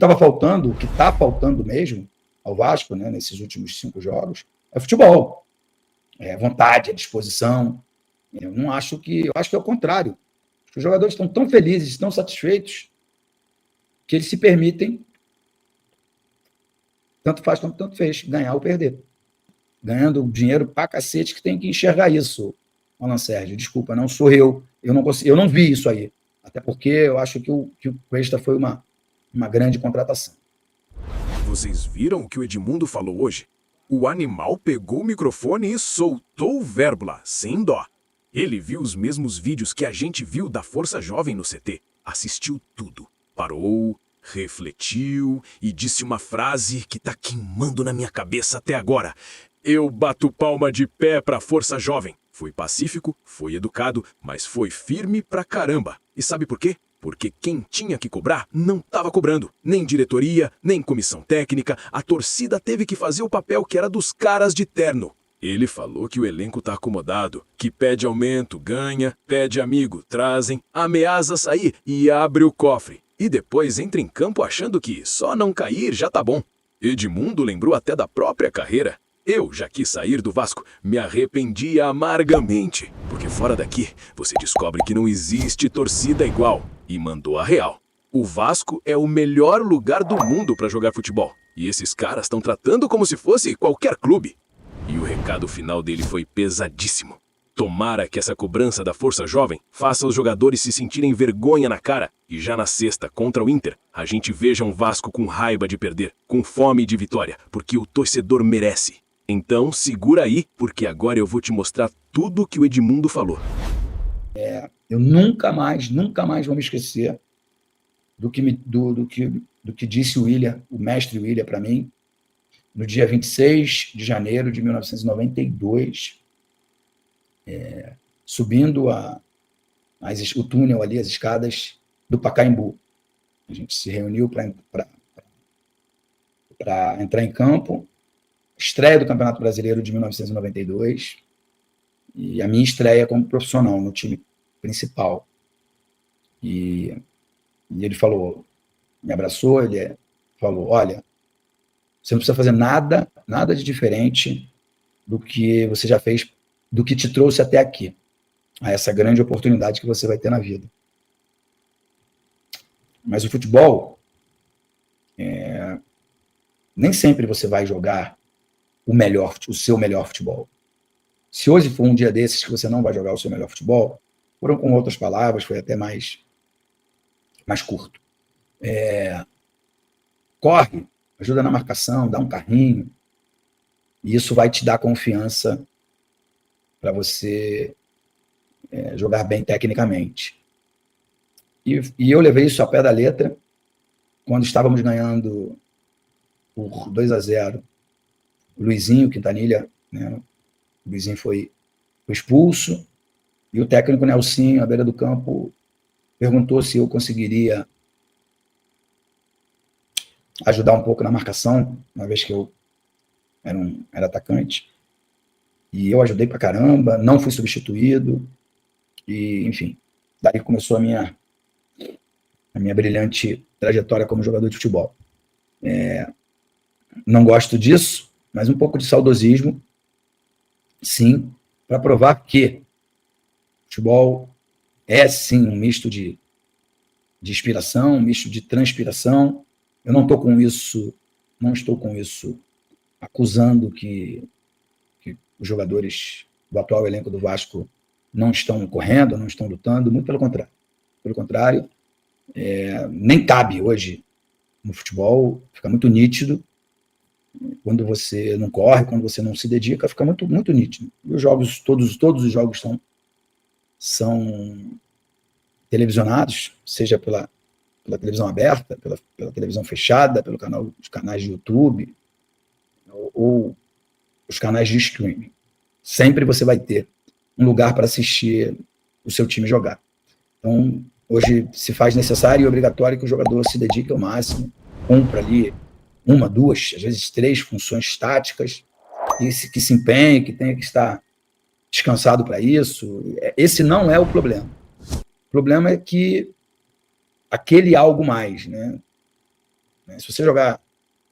estava faltando, o que está faltando mesmo ao Vasco, né, nesses últimos 5 jogos, é futebol. É vontade, é disposição. Eu acho que é o contrário. Os jogadores estão tão felizes, tão satisfeitos, que eles se permitem, tanto faz quanto tanto fez, ganhar ou perder. Ganhando dinheiro pra cacete, que tem que enxergar isso, Alan Sérgio. Desculpa, não sou eu. Eu não vi isso aí. Até porque eu acho que o Cuesta foi uma grande contratação. Vocês viram o que o Edmundo falou hoje? O animal pegou o microfone e soltou o vérbola, sem dó. Ele viu os mesmos vídeos que a gente viu da Força Jovem no CT. Assistiu tudo. Parou, refletiu e disse uma frase que tá queimando na minha cabeça até agora. Eu bato palma de pé pra Força Jovem. Foi pacífico, foi educado, mas foi firme pra caramba. E sabe por quê? Porque quem tinha que cobrar não estava cobrando. Nem diretoria, nem comissão técnica. A torcida teve que fazer o papel que era dos caras de terno. Ele falou que o elenco tá acomodado, que pede aumento, ganha, pede amigo, trazem, ameaça sair e abre o cofre. E depois entra em campo achando que só não cair já tá bom. Edmundo lembrou até da própria carreira. Eu já quis sair do Vasco, me arrependi amargamente. Porque fora daqui, você descobre que não existe torcida igual. E mandou a real. O Vasco é o melhor lugar do mundo para jogar futebol. E esses caras estão tratando como se fosse qualquer clube. E o recado final dele foi pesadíssimo. Tomara que essa cobrança da Força Jovem faça os jogadores se sentirem vergonha na cara e já na sexta, contra o Inter, a gente veja um Vasco com raiva de perder, com fome de vitória, porque o torcedor merece. Então, segura aí, porque agora eu vou te mostrar tudo que o Edmundo falou. Eu nunca mais vou me esquecer do que disse o William, o mestre William, para mim, no dia 26 de janeiro de 1992, subindo o túnel ali, as escadas do Pacaembu. A gente se reuniu para entrar em campo, estreia do Campeonato Brasileiro de 1992, e a minha estreia como profissional no time principal. E ele falou, me abraçou, ele falou, olha, você não precisa fazer nada de diferente do que você já fez, do que te trouxe até aqui, a essa grande oportunidade que você vai ter na vida. Mas o futebol, nem sempre você vai jogar o seu melhor futebol. Se hoje for um dia desses que você não vai jogar o seu melhor futebol, foram com outras palavras, foi até mais curto. Corre, ajuda na marcação, dá um carrinho, e isso vai te dar confiança para você jogar bem tecnicamente. E eu levei isso a pé da letra quando estávamos ganhando por 2-0. O Luizinho Quintanilha, né, o Luizinho foi expulso, e o técnico Nelsinho, à beira do campo, perguntou se eu conseguiria ajudar um pouco na marcação, uma vez que eu era atacante. E eu ajudei pra caramba, não fui substituído, e, enfim, daí começou a minha brilhante trajetória como jogador de futebol. Não gosto disso, mas um pouco de saudosismo, sim, para provar que futebol é, sim, um misto de inspiração, um misto de transpiração. Eu não estou com isso acusando que os jogadores do atual elenco do Vasco não estão correndo, não estão lutando, muito pelo contrário. Pelo contrário, nem cabe hoje no futebol, fica muito nítido. Quando você não corre, quando você não se dedica, fica muito, muito nítido. E os jogos, todos os jogos são televisionados, seja pela televisão aberta, pela televisão fechada, os canais de YouTube, ou os canais de streaming. Sempre você vai ter um lugar para assistir o seu time jogar. Então, hoje se faz necessário e obrigatório que o jogador se dedique ao máximo, cumpra ali 1, 2, às vezes 3 funções táticas, e que se empenhe, que tenha que estar descansado para isso. Esse não é o problema. O problema é que aquele algo mais, né? né? Se você jogar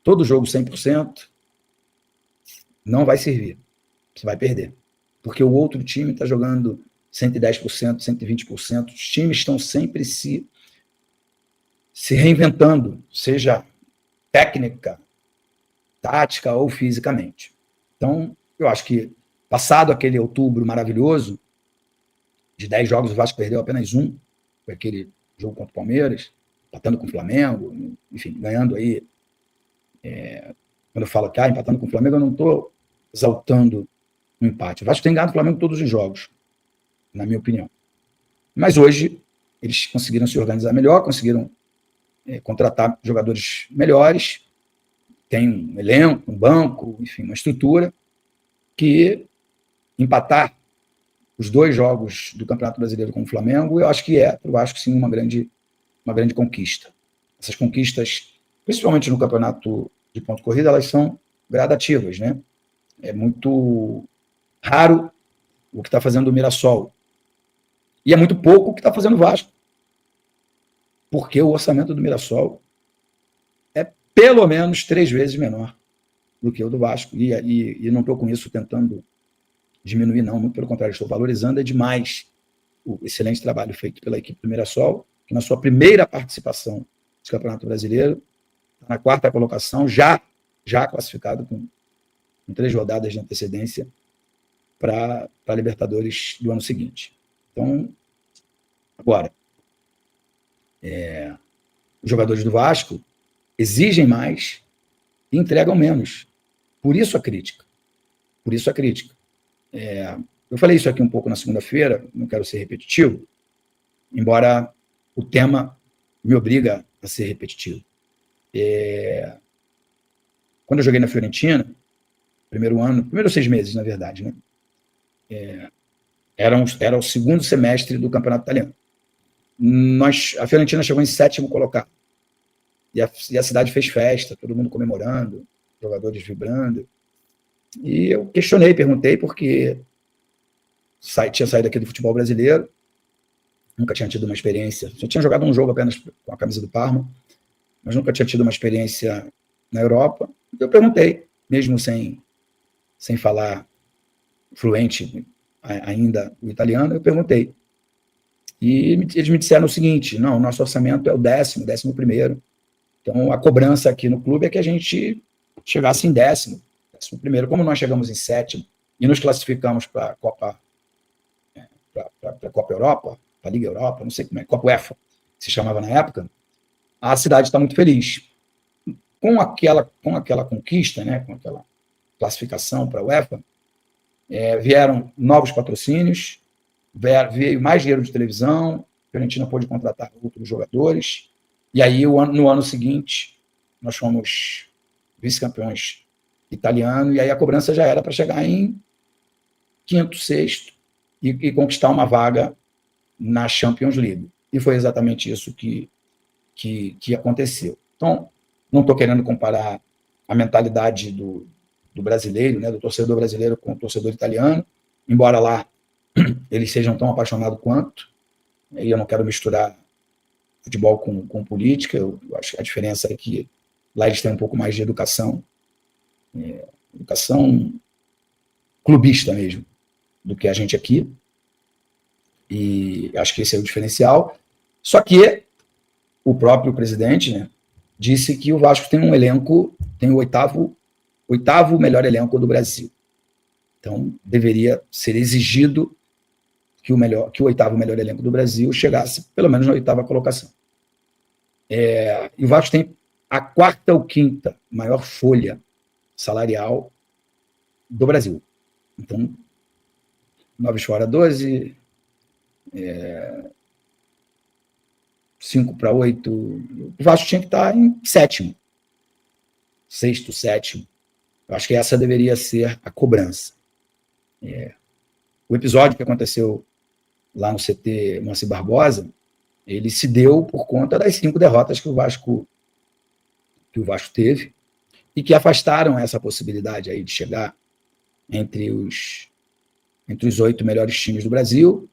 todo jogo 100%, não vai servir. Você vai perder. Porque o outro time está jogando 110%, 120%. Os times estão sempre se reinventando, seja técnica, tática ou fisicamente. Então, eu acho que, passado aquele outubro maravilhoso, de 10 jogos, o Vasco perdeu apenas um, foi aquele jogo contra o Palmeiras, empatando com o Flamengo, enfim, ganhando aí. Quando eu falo que empatando com o Flamengo, eu não estou exaltando o empate. O Vasco tem ganhado o Flamengo todos os jogos, na minha opinião. Mas hoje, eles conseguiram se organizar melhor, conseguiram contratar jogadores melhores, tem um elenco, um banco, enfim, uma estrutura que empatar os 2 jogos do Campeonato Brasileiro com o Flamengo, eu acho que para o Vasco, sim, uma grande conquista. Essas conquistas, principalmente no campeonato de ponto corrida, elas são gradativas, né? É muito raro o que está fazendo o Mirassol. E é muito pouco o que está fazendo o Vasco. Porque o orçamento do Mirassol é pelo menos 3 vezes menor do que o do Vasco. E não estou com isso tentando diminuir, não. Muito pelo contrário, estou valorizando demais o excelente trabalho feito pela equipe do Mirassol, que na sua primeira participação do Campeonato Brasileiro, está na 4ª colocação, já classificado com 3 rodadas de antecedência para a Libertadores do ano seguinte. Então, agora, os jogadores do Vasco exigem mais e entregam menos. Por isso a crítica. Eu falei isso aqui um pouco na segunda-feira, não quero ser repetitivo, embora o tema me obriga a ser repetitivo. Quando eu joguei na Fiorentina, primeiros 6 meses, na verdade, né? Era o segundo semestre do Campeonato Italiano. A Fiorentina chegou em 7º colocado. E a cidade fez festa, todo mundo comemorando, jogadores vibrando. E eu perguntei, porque tinha saído aqui do futebol brasileiro, nunca tinha tido uma experiência. Já tinha jogado um jogo apenas com a camisa do Parma, mas nunca tinha tido uma experiência na Europa. Eu perguntei, mesmo sem falar fluente ainda o italiano, eu perguntei. E eles me disseram o seguinte: não, o nosso orçamento é o 11º. Então, a cobrança aqui no clube é que a gente chegasse em 11º. Como nós chegamos em 7º e nos classificamos para a Copa Europa, para a Liga Europa, não sei como é, Copa UEFA, que se chamava na época, a cidade está muito feliz. Com aquela conquista, né, com aquela classificação para a UEFA, vieram novos patrocínios, veio mais dinheiro de televisão, a Fiorentina pôde contratar outros jogadores, e aí no ano seguinte nós fomos vice-campeões italiano, e aí a cobrança já era para chegar em 5º, 6º e conquistar uma vaga na Champions League. E foi exatamente isso que aconteceu. Então, não estou querendo comparar a mentalidade do brasileiro, né, do torcedor brasileiro com o torcedor italiano, embora lá eles sejam tão apaixonados quanto, e eu não quero misturar futebol com política. Eu acho que a diferença é que lá eles têm um pouco mais de educação clubista mesmo, do que a gente aqui, e acho que esse é o diferencial. Só que o próprio presidente, né, disse que o Vasco tem um elenco, tem o oitavo melhor elenco do Brasil. Então, deveria ser exigido que o 8º melhor elenco do Brasil chegasse pelo menos na 8ª colocação. E o Vasco tem a 4ª ou 5ª maior folha salarial do Brasil. Então, 9 fora 12, 5 para 8, o Vasco tinha que estar em 7º, 6º, 7º. Eu acho que essa deveria ser a cobrança. O episódio que aconteceu lá no CT Moacir Barbosa, ele se deu por conta das 5 derrotas que o Vasco teve, e que afastaram essa possibilidade aí de chegar entre os 8 melhores times do Brasil,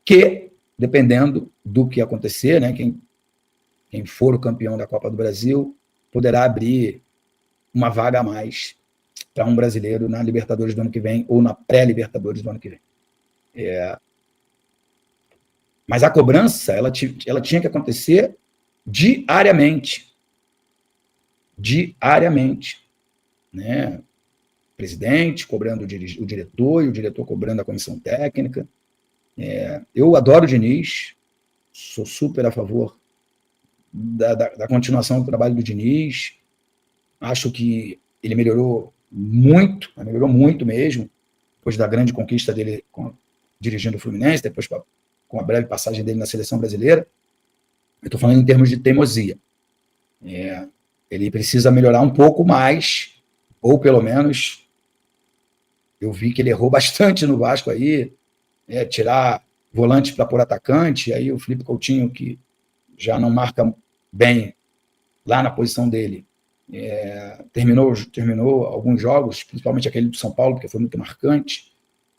que, dependendo do que acontecer, né, quem for o campeão da Copa do Brasil, poderá abrir uma vaga a mais para um brasileiro na Libertadores do ano que vem ou na pré-Libertadores do ano que vem. Mas a cobrança ela tinha que acontecer diariamente. Diariamente. Né? O presidente cobrando o diretor, e o diretor cobrando a comissão técnica. Eu adoro o Diniz, sou super a favor da continuação do trabalho do Diniz. Acho que ele melhorou muito mesmo, depois da grande conquista dele dirigindo o Fluminense, depois com a breve passagem dele na seleção brasileira. Eu estou falando em termos de teimosia. Ele precisa melhorar um pouco mais, ou pelo menos, eu vi que ele errou bastante no Vasco aí, tirar volante para pôr atacante, aí o Felipe Coutinho, que já não marca bem lá na posição dele, terminou alguns jogos, principalmente aquele do São Paulo, porque foi muito marcante.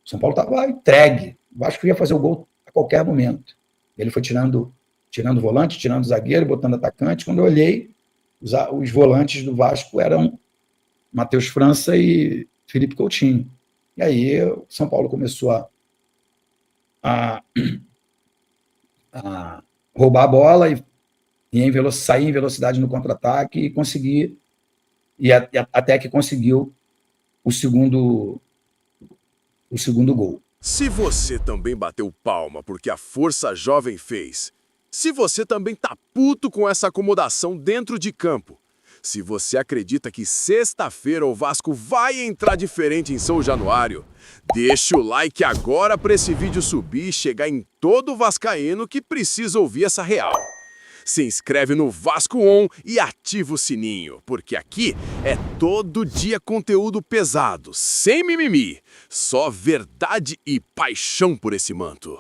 O São Paulo estava entregue, o Vasco ia fazer o gol a qualquer momento. Ele foi tirando volante, tirando zagueiro, botando atacante. Quando eu olhei, os volantes do Vasco eram Matheus França e Felipe Coutinho. E aí o São Paulo começou a roubar a bola e sair em velocidade no contra-ataque e conseguir, até que conseguiu o segundo gol. Se você também bateu palma porque a Força Jovem fez, se você também tá puto com essa acomodação dentro de campo, se você acredita que sexta-feira o Vasco vai entrar diferente em São Januário, deixa o like agora para esse vídeo subir e chegar em todo vascaíno que precisa ouvir essa real. Se inscreve no Vasco On e ativa o sininho, porque aqui é todo dia conteúdo pesado, sem mimimi, só verdade e paixão por esse manto.